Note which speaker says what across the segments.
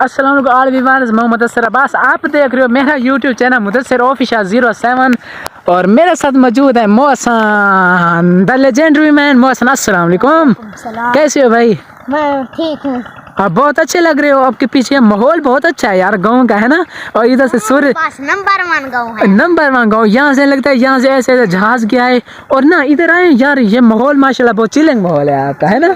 Speaker 1: अस्सलाम वालेकुम all viewers, मैं मुदस्सिर अब्बास। आप देख रहे हो मेरा यूट्यूब चैनल मुदस्सिर ऑफिशियल 07 और मेरे साथ मौजूद है Mohsin the legendary man. Mohsin अस्सलाम वालेकुम, कैसे हो भाई?
Speaker 2: मैं ठीक हूँ।
Speaker 1: आप बहुत अच्छे लग रहे हो। आपके पीछे माहौल बहुत अच्छा है यार, गाँव का है ना। और इधर से सूर्य
Speaker 2: नंबर 1 गाँव है।
Speaker 1: नंबर 1 गाँव। यहाँ से लगता है यहाँ से ऐसे ऐसे जहाज गया है और ना इधर आए यार। ये माहौल माशाल्लाह बहुत चिलिंग माहौल है आपका, है ना।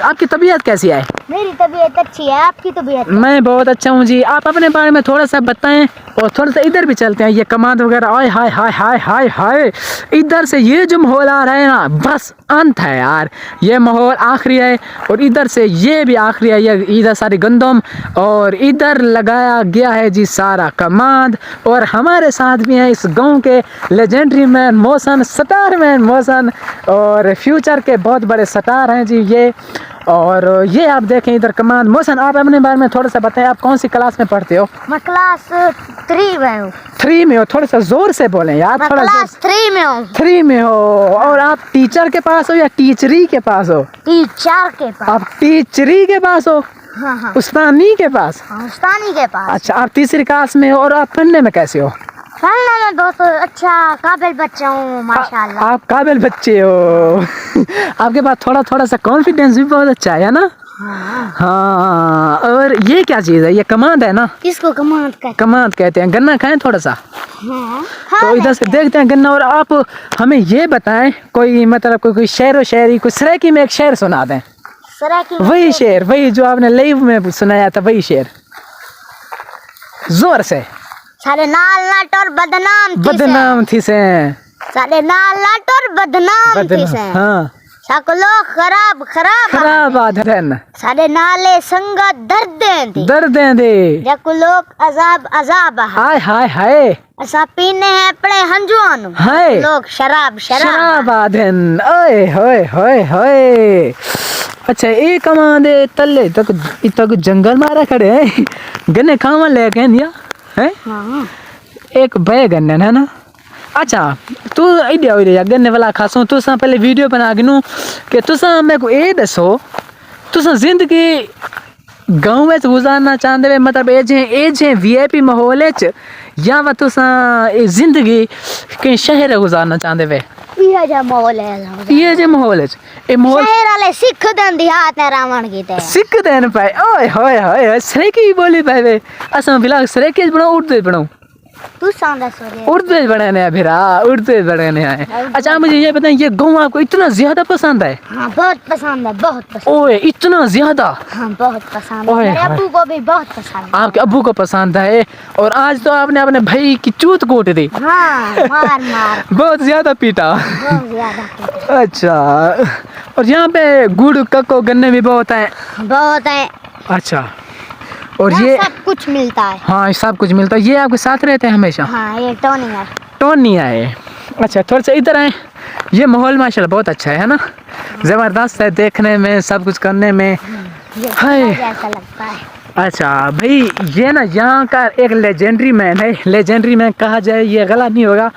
Speaker 1: आपकी तबीयत कैसी है?
Speaker 2: मेरी तबीयत अच्छी है, आपकी तबीयत?
Speaker 1: मैं बहुत अच्छा हूँ जी। आप अपने बारे में थोड़ा सा बताएं और थोड़ा सा इधर भी चलते हैं। ये कमांड वगैरह आए हाय हाय हाय हाय हाय, इधर से ये जो माहौल आ रहा है ना, बस अंत है यार। ये माहौल आखिरी है और इधर से ये भी आखिरी है। ये इधर सारी गंदम और इधर लगाया गया है जी सारा कमांड। और हमारे साथ भी हैं इस गांव के legendary man Mohsin, star man Mohsin, और फ्यूचर के बहुत बड़े स्टार हैं जी ये। और ये आप देखें इधर कमांड। मोहसन, आप अपने बारे में थोड़ा सा बताएं, आप कौन सी क्लास में पढ़ते हो?
Speaker 2: मैं क्लास 3 में हूँ।
Speaker 1: 3 में हो? थोड़ा सा जोर से बोलें यार।
Speaker 2: मैं
Speaker 1: थोड़ा
Speaker 2: क्लास 3 में हूँ।
Speaker 1: 3 में हो। और आप टीचर के पास हो या टीचरी के पास हो?
Speaker 2: टीचर के पास।
Speaker 1: आप टीचरी के पास हो?
Speaker 2: हाँ हाँ।
Speaker 1: उस्तानी के पास?
Speaker 2: हाँ, उस्तानी के पास।
Speaker 1: अच्छा, आप तीसरी क्लास में हो। और आप पढ़ने में कैसे हो?
Speaker 2: पढ़ने में बहुत अच्छा काबिल बच्चा हूँ माशाल्लाह।
Speaker 1: आप काबिल बच्चे हो। आपके पास थोड़ा सा कॉन्फिडेंस भी बहुत अच्छा है ना। हाँ। और ये क्या चीज़ है? ये कमांड है ना।
Speaker 2: किसको कमांड कहते हैं?
Speaker 1: कमांड कहते हैं। गन्ना खाएं थोड़ा सा।
Speaker 2: हाँ।
Speaker 1: तो इधर से देखते हैं गन्ना। और आप हमें ये बताएं कोई मतलब कोई शेर व शायरी, कोई सराकी में एक शेर सुना दें। वही शेर, वही जो आपने लाइव में सुनाया था, वही शेर जोर से।
Speaker 2: सारे नाल नाट और
Speaker 1: बदनाम थी से।
Speaker 2: सारे नाल नाट और बदनाम थी से।
Speaker 1: हाँ।
Speaker 2: सकलो खराब खराब
Speaker 1: खराब आदरन।
Speaker 2: सारे नाले संगत
Speaker 1: दर्द दे।
Speaker 2: जको लोग अजाब अजाब
Speaker 1: हाय हाय हाय।
Speaker 2: असा पीने हैं अपने हंजुआनु।
Speaker 1: हाय।
Speaker 2: लोग शराब
Speaker 1: शराब आदन। ओए होए होए होए। अच्छा, एक कमांदे तले तक जंगल मारा खड़े हैं। गन्ने खावा लेके निया है।
Speaker 2: हाँ।
Speaker 1: एक बे गन्ने है ना। अच्छा, तू इडिया गन्ने वाला खासो। तुसा पहले वीडियो बना गिनू कि तुसा मेरे को ये दसो, तुसा जिंदगी गाँव में गुजारना चाहते वे, मतलब एज VIP माहौल या वा तुसा जिंदगी कहीं शहर गुजारना चाहते वे?
Speaker 2: ये जो माहौल है,
Speaker 1: ये जो माहौल है, ये माहौल
Speaker 2: शहर वाले सिख दन देहात है रावण की ते
Speaker 1: सिख देन पाए। ओए होए होए, सरेकी बोली पाए वे। असा बिला सरेकी बनाओ, उर्दू बनाओ।
Speaker 2: तू सांदा सोरे
Speaker 1: उर्दू बनाने हैं फिर। हाँ, उर्दू बनाने हैं। अच्छा, मुझे ये बताएं, ये गाँव आपको इतना ज्यादा पसंद है?
Speaker 2: हाँ, बहुत पसंद है, बहुत पसंद।
Speaker 1: ओए, इतना ज्यादा?
Speaker 2: हाँ, बहुत पसंद है। मेरे अब्बू को भी बहुत पसंद है।
Speaker 1: आपके अब्बू को पसंद है। और आज तो आपने अपने भाई की चूत कोट दी।
Speaker 2: हाँ, मार मार
Speaker 1: बहुत ज्यादा पीटा।
Speaker 2: बहुत ज्यादा।
Speaker 1: अच्छा, और यहाँ पे गुड़ कक्को गन्ने भी बहुत है?
Speaker 2: बहुत है।
Speaker 1: अच्छा, और ये
Speaker 2: सब कुछ मिलता है।
Speaker 1: हाँ, सब कुछ मिलता है। ये आपके साथ रहते हैं हमेशा?
Speaker 2: हाँ, ये टोनी है।
Speaker 1: टोनी है। अच्छा, थोड़ा सा इधर आए। ये माहौल माशाल्लाह बहुत अच्छा है ना। जबरदस्त है देखने में, सब कुछ करने में। हाय,
Speaker 2: ऐसा लगता है।
Speaker 1: अच्छा भाई, ये ना यहाँ का एक लेजेंडरी मैन है। लेजेंडरी मैन कहा जाए ये गलत नहीं होगा।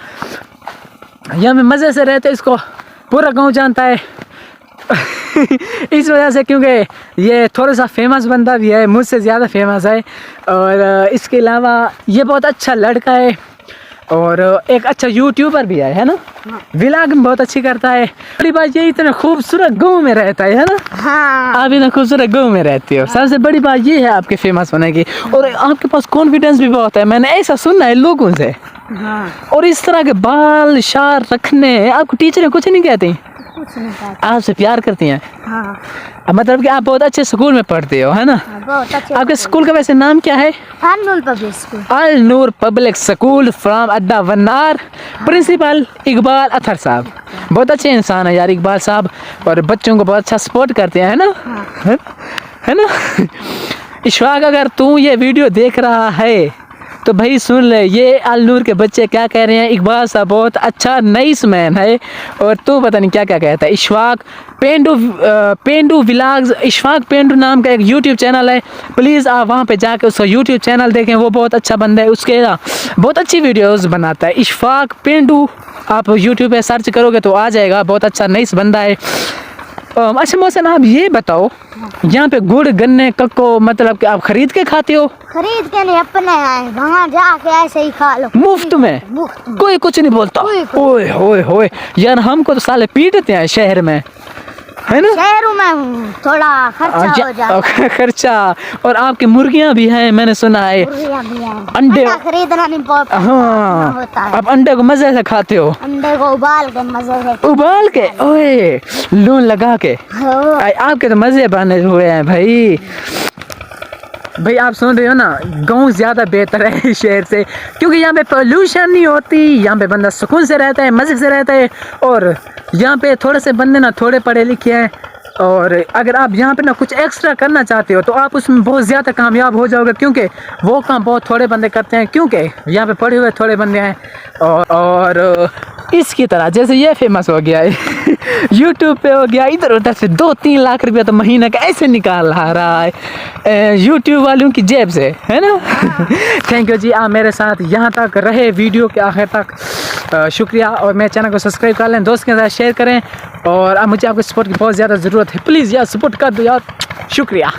Speaker 1: यहाँ में मज़े से रहते, इसको पूरा गांव जानता है। इस वजह से, क्योंकि ये थोड़ा सा फेमस बंदा भी है, मुझसे ज़्यादा फेमस है। और इसके अलावा ये बहुत अच्छा लड़का है और एक अच्छा यूट्यूबर भी है ना। व्लॉग बहुत अच्छी करता है। बड़ी बात ये इतना खूबसूरत गाँव में रहता है ना।
Speaker 2: हाँ।
Speaker 1: आप इतना खूबसूरत गाँव में रहती हो। सबसे बड़ी बात ये है आपके फेमस होने की। और आपके पास कॉन्फिडेंस भी बहुत है, मैंने ऐसा सुना है लोगों से।
Speaker 2: हाँ।
Speaker 1: और इस तरह के बाल शार रखने, आपको टीचर कुछ नहीं कहती?
Speaker 2: कुछ नहीं कहते।
Speaker 1: आपसे प्यार करती हैं?
Speaker 2: हाँ।
Speaker 1: मतलब कि आप बहुत अच्छे स्कूल में पढ़ते हो, है ना।
Speaker 2: हाँ, बहुत अच्छे।
Speaker 1: आपके स्कूल का वैसे नाम क्या है?
Speaker 2: Al-Noor public school.
Speaker 1: Al-Noor public school from अड्डा वन्नार। प्रिंसिपल इकबाल अथर साहब। बहुत अच्छे इंसान है यार इकबाल साहब, और बच्चों को बहुत अच्छा सपोर्ट करते हैं, है ना।
Speaker 2: हाँ।
Speaker 1: है ना। इशफाक, अगर तू ये वीडियो देख रहा है तो भाई सुन ले, ये अल-नूर के बच्चे क्या कह रहे हैं। इकबाल साहब बहुत अच्छा नाइस मैन है, और तू पता नहीं क्या क्या कहता है। इशफाक पेंडू व्लॉग्स, इशफाक पेंडू नाम का एक यूट्यूब चैनल है। प्लीज़ आप वहाँ पे जाके उसका यूट्यूब चैनल देखें, वो बहुत अच्छा बंदा है। उसके बहुत अच्छी वीडियोस बनाता है इशफाक पेंडू। आप यूट्यूब पे सर्च करोगे तो आ जाएगा। बहुत अच्छा नाइस बंदा है। अच्छा मोहसिन, आप ये बताओ, यहाँ पे गुड़ गन्ने कक्को मतलब कि आप खरीद के खाते हो?
Speaker 2: खरीद के नहीं, अपने आए वहाँ जाके ऐसे ही खा लो
Speaker 1: मुफ्त में?
Speaker 2: मुफ्त में।
Speaker 1: कोई कुछ नहीं बोलता? ओए होए होए यार, हमको तो साले पीटते हैं शहर में, है ना?
Speaker 2: शहरों में हूँ, थोड़ा खर्चा हो जाता है।
Speaker 1: खर्चा। और आपकी मुर्गियाँ भी हैं मैंने सुना है,
Speaker 2: मुर्गियाँ भी हैं।
Speaker 1: अंडे
Speaker 2: अंडा खरीदना नहीं होता
Speaker 1: हाँ,
Speaker 2: है।
Speaker 1: आप अंडे को मजे से खाते हो?
Speaker 2: अंडे को उबाल के मजे से
Speaker 1: उबाल के? ओए लून लगा के?
Speaker 2: हो।
Speaker 1: आपके तो मजे बने हुए हैं भाई। भाई आप सुन रहे हो ना, गांव ज़्यादा बेहतर है शहर से, क्योंकि यहाँ पे पोल्यूशन नहीं होती, यहाँ पे बंदा सुकून से रहता है, मज़े से रहता है। और यहाँ पे थोड़े से बंदे ना थोड़े पढ़े लिखे हैं, और अगर आप यहाँ पे ना कुछ एक्स्ट्रा करना चाहते हो तो आप उसमें बहुत ज़्यादा कामयाब हो जाओगे, क्योंकि वो काम बहुत थोड़े बंदे करते हैं, क्योंकि यहाँ पे पढ़े हुए थोड़े बंदे हैं। और इसकी तरह जैसे ये फेमस हो गया है यूट्यूब पे हो गया, इधर उधर से 2-3 लाख रुपया तो महीने का ऐसे निकाल रहा है यूट्यूब वालों की जेब से, है ना? थैंक यू जी, आप मेरे साथ यहाँ तक रहे वीडियो के आखिर तक, शुक्रिया। और मेरे चैनल को सब्सक्राइब कर लें, दोस्त के साथ शेयर करें, और अब मुझे आपको सपोर्ट की बहुत ज़्यादा ज़रूरत है, प्लीज़ यार सपोर्ट कर दो यार, शुक्रिया।